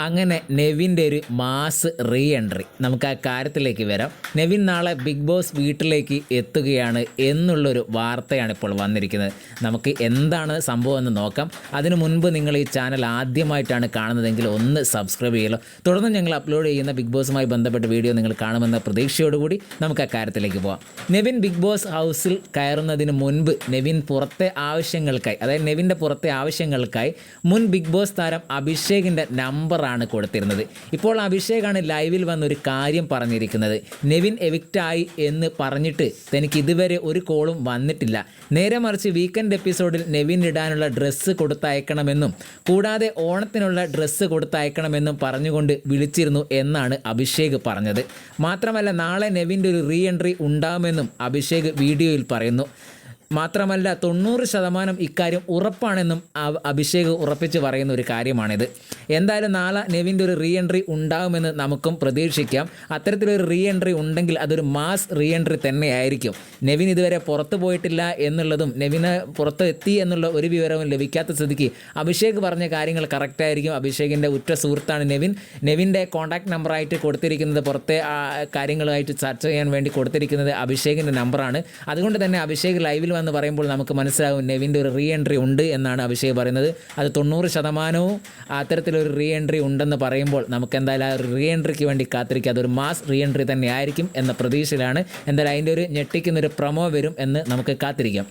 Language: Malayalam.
അങ്ങനെ നെവിൻ്റെ ഒരു മാസ് റീ എൻട്രി, നമുക്ക് ആ കാര്യത്തിലേക്ക് വരാം. നെവിൻ നാളെ ബിഗ് ബോസ് വീട്ടിലേക്ക് എത്തുകയാണ് എന്നുള്ളൊരു വാർത്തയാണ് ഇപ്പോൾ വന്നിരിക്കുന്നത്. നമുക്ക് എന്താണ് സംഭവം എന്ന് നോക്കാം. അതിനു മുൻപ് നിങ്ങൾ ഈ ചാനൽ ആദ്യമായിട്ടാണ് കാണുന്നതെങ്കിൽ ഒന്ന് സബ്സ്ക്രൈബ് ചെയ്യുമല്ലോ. തുടർന്ന് ഞങ്ങൾ അപ്ലോഡ് ചെയ്യുന്ന ബിഗ് ബോസുമായി ബന്ധപ്പെട്ട വീഡിയോ നിങ്ങൾ കാണുമെന്ന പ്രതീക്ഷയോടുകൂടി നമുക്ക് ആ കാര്യത്തിലേക്ക് പോകാം. നെവിൻ ബിഗ് ബോസ് ഹൗസിൽ കയറുന്നതിന് മുൻപ് നെവിൻ പുറത്തെ ആവശ്യങ്ങൾക്കായി, അതായത് നെവിൻ്റെ പുറത്തെ ആവശ്യങ്ങൾക്കായി മുൻ ബിഗ് ബോസ് താരം അഭിഷേകിൻ്റെ നമ്പറാണ് കൊടുത്തിരുന്നത്. ഇപ്പോൾ അഭിഷേകാണ് ലൈവിൽ വന്നൊരു കാര്യം പറഞ്ഞിരിക്കുന്നത്. നെവിൻ എവിക്റ്റായി എന്ന് പറഞ്ഞിട്ട് തനിക്ക് ഇതുവരെ ഒരു കോളും വന്നിട്ടില്ല. നേരെ മറിച്ച് വീക്കെൻഡ് എപ്പിസോഡിൽ നെവിൻ ഇടാനുള്ള ഡ്രസ്സ് കൊടുത്തയക്കണമെന്നും കൂടാതെ ഓണത്തിനുള്ള ഡ്രസ്സ് കൊടുത്തയക്കണമെന്നും പറഞ്ഞുകൊണ്ട് വിളിച്ചിരുന്നു എന്നാണ് അഭിഷേക് പറഞ്ഞത്. മാത്രമല്ല നാളെ നെവിൻ്റെ ഒരു റീ എൻട്രി ഉണ്ടാകുമെന്നും അഭിഷേക് വീഡിയോയിൽ പറയുന്നു. മാത്രമല്ല 90% ഇക്കാര്യം ഉറപ്പാണെന്നും അഭിഷേക് ഉറപ്പിച്ച് പറയുന്ന ഒരു കാര്യമാണിത്. എന്തായാലും നാളെ നെവിൻ്റെ ഒരു റീ എൻട്രി ഉണ്ടാകുമെന്ന് നമുക്കും പ്രതീക്ഷിക്കാം. അത്തരത്തിലൊരു റീ എൻട്രി ഉണ്ടെങ്കിൽ അതൊരു മാസ് റീ എൻട്രി തന്നെയായിരിക്കും. നെവിൻ ഇതുവരെ പുറത്തു പോയിട്ടില്ല എന്നുള്ളതും നെവിന് പുറത്ത് എത്തി എന്നുള്ള ഒരു വിവരവും ലഭിക്കാത്ത സ്ഥിതിക്ക് അഭിഷേക് പറഞ്ഞ കാര്യങ്ങൾ കറക്റ്റായിരിക്കും. അഭിഷേകിൻ്റെ ഉറ്റ സുഹൃത്താണ് നെവിൻ. നെവിൻ്റെ കോൺടാക്ട് നമ്പറായിട്ട് കൊടുത്തിരിക്കുന്നത്, പുറത്തെ കാര്യങ്ങളുമായിട്ട് ചർച്ച ചെയ്യാൻ വേണ്ടി കൊടുത്തിരിക്കുന്നത് അഭിഷേകിൻ്റെ നമ്പറാണ്. അതുകൊണ്ട് തന്നെ അഭിഷേക് ലൈവിൽ വന്ന് പറയുമ്പോൾ നമുക്ക് മനസ്സിലാകും നെവിൻ്റെ ഒരു റീ എൻട്രി ഉണ്ട് എന്നാണ് അഭിഷേക് പറയുന്നത്. അത് 90% അത്തരത്തിലൊരു റീ എൻട്രി ഉണ്ടെന്ന് പറയുമ്പോൾ നമുക്ക് എന്തായാലും ആ റീ എൻട്രിക്ക് വേണ്ടി കാത്തിരിക്കുക. അതൊരു മാസ് റീ എൻട്രി തന്നെ ആയിരിക്കും എന്ന പ്രതീക്ഷയിലാണ്. എന്തായാലും അതിൻ്റെ ഒരു ഞെട്ടിക്കുന്നൊരു പ്രൊമോ വരും എന്ന് നമുക്ക് കാത്തിരിക്കാം.